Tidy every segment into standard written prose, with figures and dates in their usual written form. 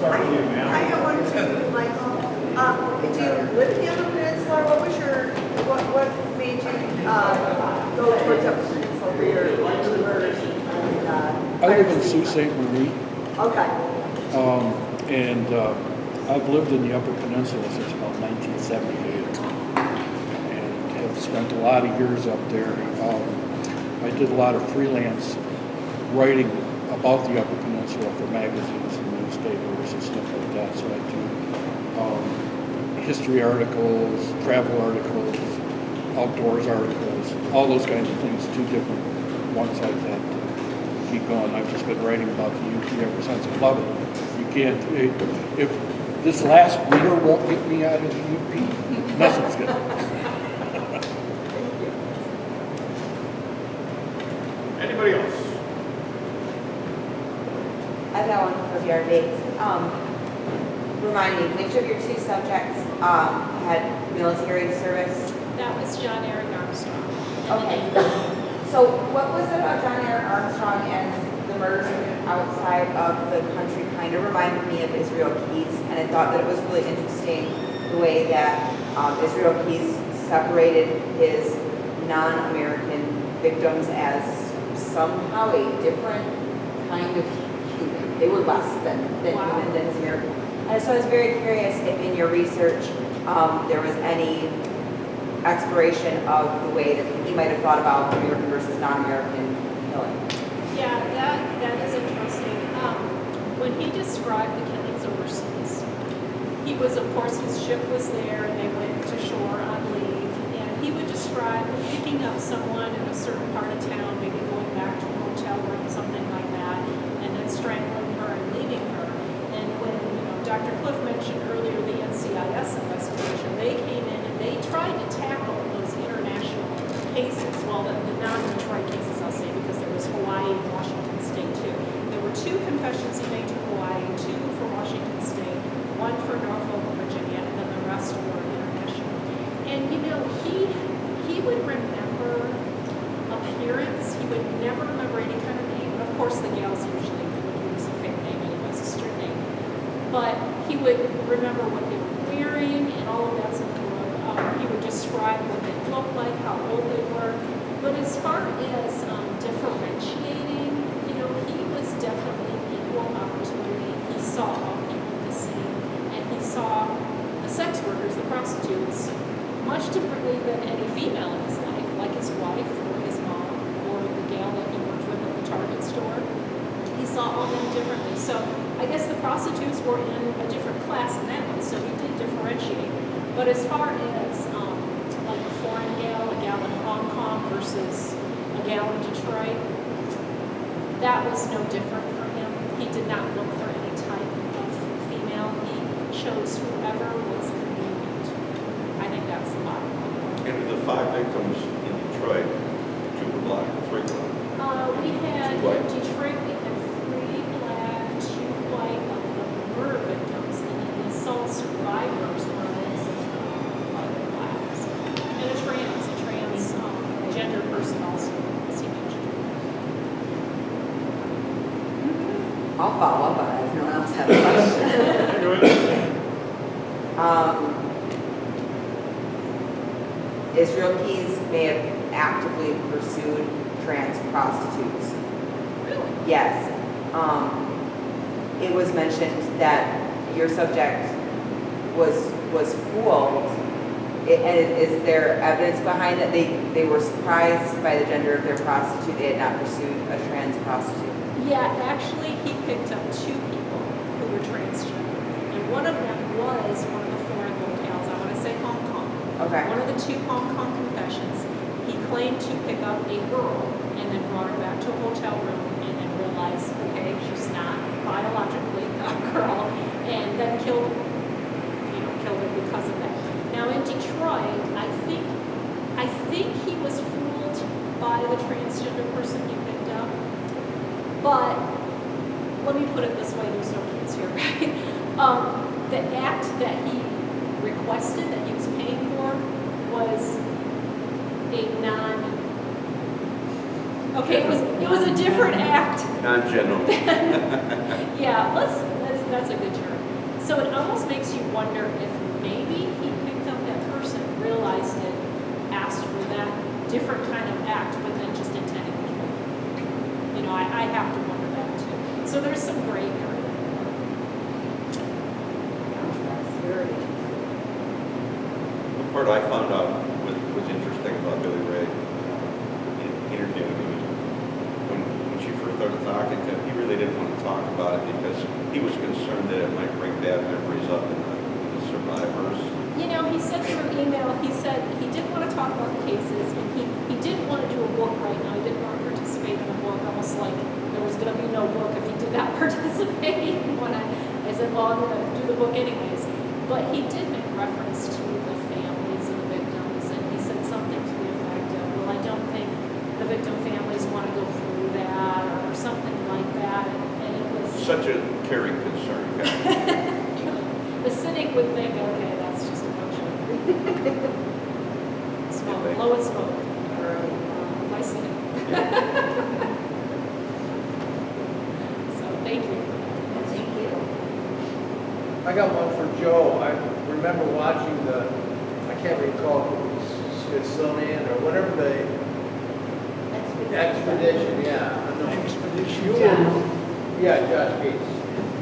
start with you, ma'am. I have one too, Michael. Did you live in the Upper Peninsula? What was what made you go towards Upper Peninsula for your murders? I live in Sault Ste. Marie, Okay. and I've lived in the Upper Peninsula since about 1978, and have spent a lot of years up there. I did a lot of freelance writing about the Upper Peninsula for magazines and newspapers and stuff like that. So I do history articles, travel articles, outdoors articles, all those kinds of things, two different ones like that. Keep going. I've just been writing about the UP ever since. I love it. You can't, if this last winter won't get me out of the UP, nothing's good. Anybody else? I've got one for your dates. Remind me, which of your two subjects had military service? That was John Eric Armstrong. Okay. So what was it about John Eric Armstrong and the murders outside of the country kind of reminded me of Israel Keys, and I thought that it was really interesting the way that Israel Keys separated his non-American victims as somehow a different kind of human. They were less than human than his American. And so I was very curious if in your research there was any exploration of the way that he might have thought about American versus non-American killing. Yeah, that is interesting. When he described the killings overseas, he was, of course, his ship was there and they went to shore on leave, and he would describe picking up someone in a certain part of town, maybe going back to a hotel room, something like that, and then strangling her and leaving her. And when Dr. Cliff mentioned earlier the NCIS investigation, they came in and they tried to tackle those international cases, well, the non-Detroit cases, I'll say, because there was Hawaii and Washington State too. There were 2 confessions he made to Hawaii, 2 for Washington State, 1 for Norfolk, Virginia, and then the rest were international. And he would remember appearance. He would never remember any kind of name. Of course, the gals usually would use a fake name anyways, a street name. But he would remember what they were wearing and all of that sort of book. He would describe what they looked like, how old they were. But as far as differentiating, he was definitely equal opportunity. He saw people the same, and he saw the sex workers, the prostitutes, much differently than any female in his life, like his wife or his mom or the gal that he worked with at the Target store. He saw all them differently. So I guess the prostitutes were in a different class in that way, so he did differentiate. But as far as like a foreign gal in Hong Kong versus a gal in Detroit, that was no different for him. He did not look for any type of female. He chose whoever was convenient. I think that's the bottom line. And of the 5 victims in Detroit, 2 were black, 3 black. We had, Two white. in Detroit, we had 3 black, 2 white of the murder victims, and then the assault survivors were other blacks. And a transgender person also, as he mentioned. I'll follow up on that if no one else has a question. Go ahead. Israel Keys may have actively pursued trans prostitutes. Really? Yes. It was mentioned that your subject was fooled. And is there evidence behind that they were surprised by the gender of their prostitute? They had not pursued a trans prostitute. Yeah, actually, he picked up 2 people who were transgender. And one of them was one of the foreign locales. I want to say Hong Kong. Okay. One of the 2 Hong Kong confessions, he claimed to pick up a girl and then brought her back to a hotel room and then realized, okay, she's not biologically a girl, and then killed her. Killed her because of that. Now in Detroit, I think he was fooled by the transgender person he picked up. But let me put it this way: there's no kids here, right? The act that he requested, that he was paying for, was a non. Okay, it was a different act. Non-general. Yeah, that's signature. So it almost makes you wonder if maybe he picked up that person, realized it, asked for that different kind of act, but then just intended to kill. You know, I have to wonder that too. So there's some gray area. The part I found out was interesting about Billy Ray interviewing him. When she first started talking to him, he really didn't want to talk about it because he was concerned that it might bring bad memories up in the survivors. You know, he said through email, he said he didn't want to talk about the cases, and he didn't want to do a book right now. He didn't want to participate in a book, almost like there was going to be no book if he did not participate. I said, well, I'm going to do the book anyways. But he did make reference to the families of the victims, and he said something to the effect of, well, I don't think the victim families want to go through that, or something like that. And it was Such a caring concern. the cynic would think, okay, that's just a bunch of smoke, blowing smoke, or my cynic. So thank you. Thank you. I got one for Joe. I remember watching I can't recall if it was Smithsonian or whatever the expedition, yeah. I know. Expedition. You were, yeah, Josh Gates.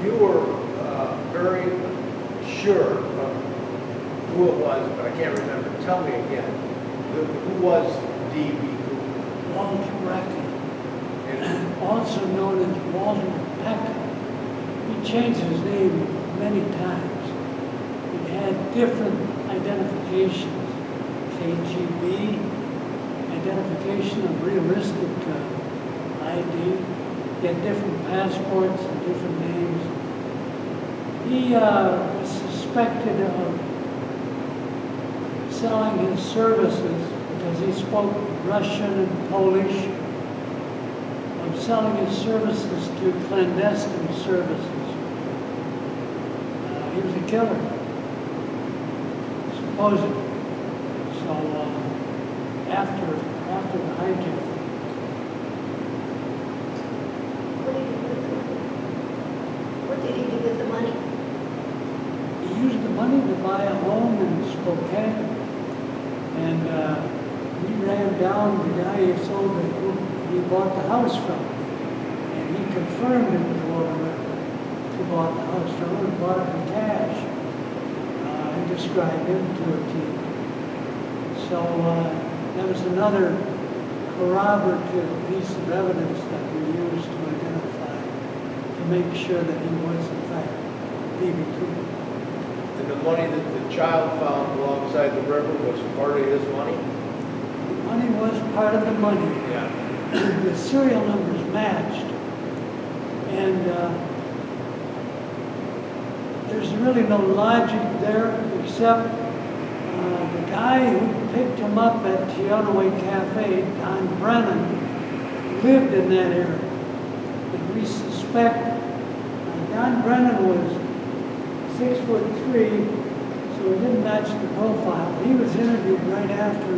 You were very sure of who it was, but I can't remember. Tell me again. Who was D.B. Cooper? Walter Bracken, And also known as Walter Peck. He changed his name many times. It had different identifications. KGB, identification of realistic ID. He had different passports and different names. He was suspected of selling his services because he spoke Russian and Polish, of selling his services to clandestine services. He was a killer, supposedly. So after the hijack, What did he do with the money? he used the money to buy a home in Spokane, and we ran down the guy who sold it, who he bought the house from, and he confirmed it was Walter Ricker who bought the house from him and bought it in cash, and described him to a T. So that was another corroborative piece of evidence that we used to identify, to make sure that he was in fact D.B. Cooper. the money that the child found alongside the river was part of his money? Money was part of the money. Yeah. The serial numbers matched. And there's really no logic there except the guy who picked him up at Teonaway Cafe, Don Brennan, lived in that area. And we suspect Don Brennan was 6'3", so he didn't match the profile. He was interviewed right after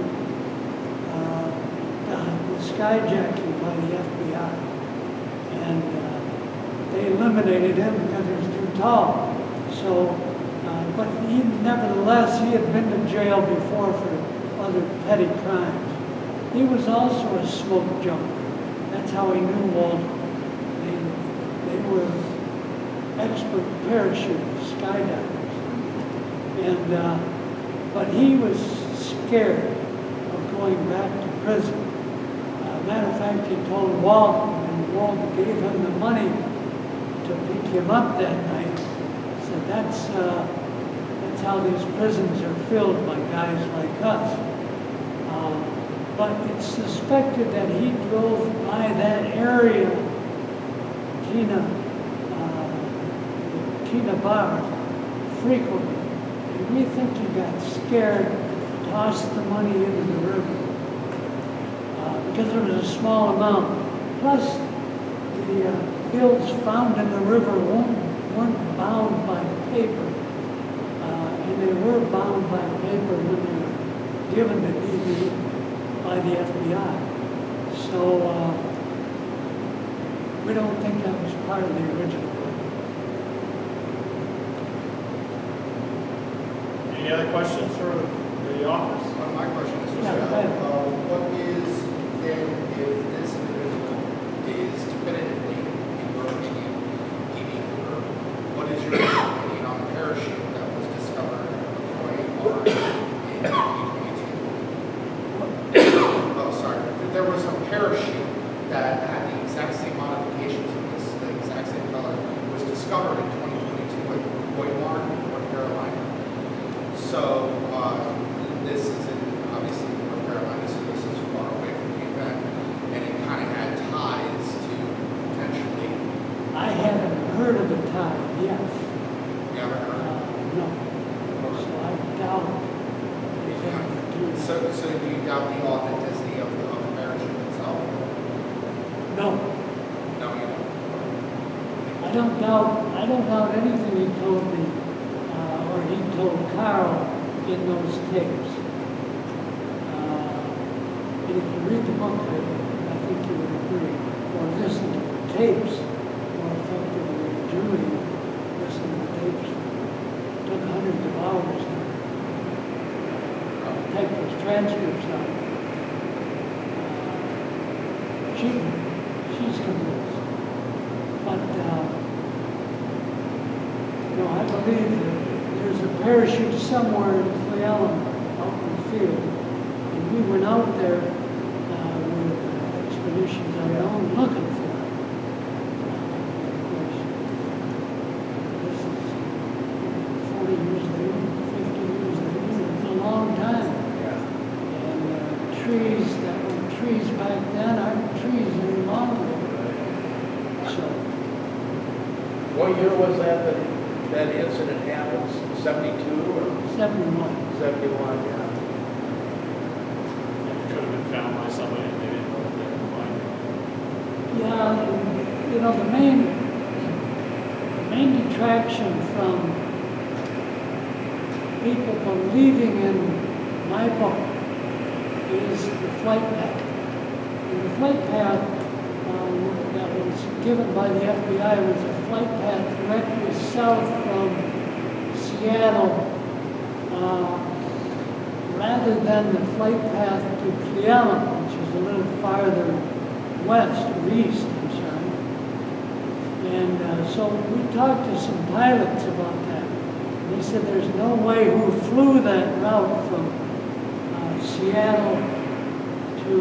the skyjacking by the FBI. And they eliminated him because he was too tall. So, but nevertheless, he had been to jail before for other petty crimes. He was also a smoke jumper. That's how he knew Walter. They were expert parachuters, skydivers. And, but he was scared of going back to prison. Matter of fact, he told Walt, and Walt gave him the money to pick him up that night. Said that's how these prisons are filled by guys like us. But it's suspected that he drove by that area, Kena Bar, frequently. And we think he got scared, tossed the money into the river. Because there was a small amount. Plus, the bills found in the river weren't bound by paper. And they were bound by paper when they were given to DB by the FBI. So we don't think that was part of the original money. Any other questions for the authors? My question is, Yeah, go ahead. what is then, if this individual is definitively, in your opinion, DB Cooper, what is your opinion on the parachute that was discovered in 2022? Oh, sorry. There was a parachute that had the exact same modifications of this, the exact same color, was discovered in 2022 at Koenig, North Carolina. So, this is in, obviously, North Carolina, so this is far away from the event, and it kind of had ties to potentially, I haven't heard of a tie, yes. you ever heard? No. So I doubt there's anything to it. So do you doubt the authenticity of the parachute itself? No, No, you don't. I don't doubt anything he told me, or he told Carl in those tapes. And if you read the book, I think you would agree, or listen to the tapes more effectively than Julie listened to the tapes. It took hundreds of hours to type those transcripts out. She's convinced. But, no, I believe that there's a parachute somewhere in Cleveland out in the field. And we went out there with Expeditions Unknown looking for it. Of course, this is 40 years later, 50 years later, it's a long time. And trees that were trees back then aren't trees any longer. So, What year was that incident happened? 72 or 71. 71, yeah. It could have been found by somebody and they didn't know what they were finding. Yeah, you know, the main detraction from people believing in my book is the flight path. And the flight path that was given by the FBI was a flight path directly south from Seattle, rather than the flight path to Cleveland, which is a little farther west or east, I'm sorry. And so we talked to some pilots about that. They said there's no way who flew that route from Seattle to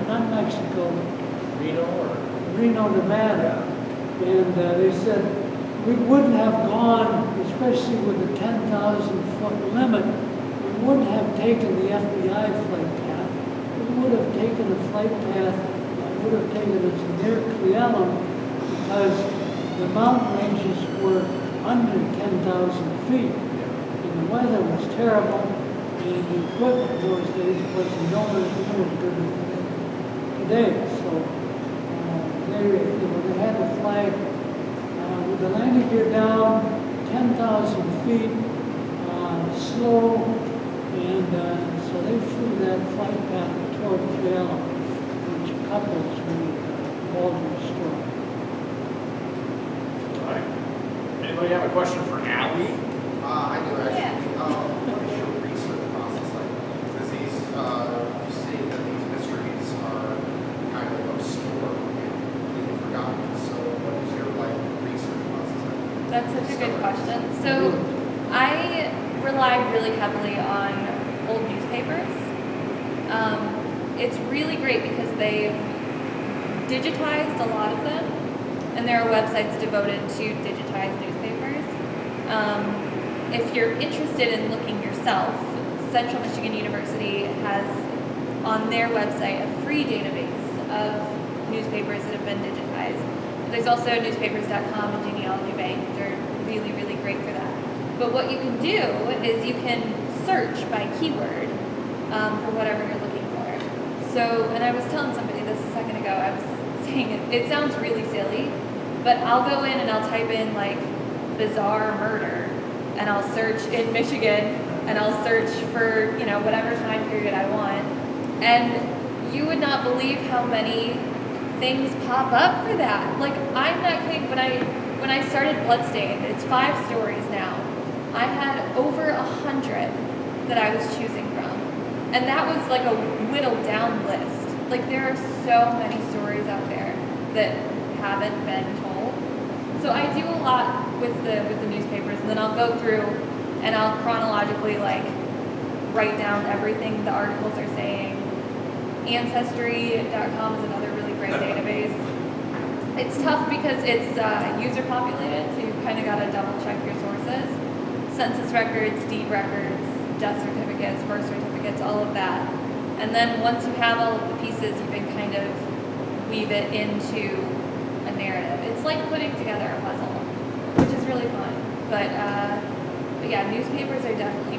not Mexico, Reno or? Reno, Nevada. And they said we wouldn't have gone, especially with the 10,000-foot limit, we wouldn't have taken the FBI flight path. We would have taken a flight path that would have taken us near Cleveland because the mountain ranges were under 10,000 feet. And the weather was terrible, and the equipment those days was nowhere near as good as today. So they had to fly with the landing gear down, 10,000 feet, slow, and so they flew that flight path toward Cleveland, which couples with Baldwin's story. All right. Anybody have a question for Allie? I do actually. What is your research process like? Because these, you see that these mysteries are kind of obscure and completely forgotten. So what is your research process like? That's such a good question. So I rely really heavily on old newspapers. It's really great because they've digitized a lot of them, and there are websites devoted to digitized newspapers. If you're interested in looking yourself, Central Michigan University has on their website a free database of newspapers that have been digitized. There's also newspapers.com and Genealogy Bank. They're really, really great for that. But what you can do is you can search by keyword for whatever you're looking for. So, and I was telling somebody this a second ago, I was saying it sounds really silly, but I'll go in and I'll type in like bizarre murder, and I'll search in Michigan, and I'll search for, you know, whatever time period I want. And you would not believe how many things pop up for that. Like, I'm not kidding, when I when I started Bloodstained, it's 5 stories now. I had over 100 that I was choosing from. And that was like a whittled down list. Like there are so many stories out there that haven't been told. So I do a lot with the newspapers, and then I'll go through and I'll chronologically like write down everything the articles are saying. Ancestry.com is another really great database. It's tough because it's user populated, so you kind of got to double check your sources. Census records, deed records, death certificates, birth certificates, all of that. And then once you have all of the pieces, you can kind of weave it into a narrative. It's like putting together a puzzle, which is really fun. But yeah, newspapers are definitely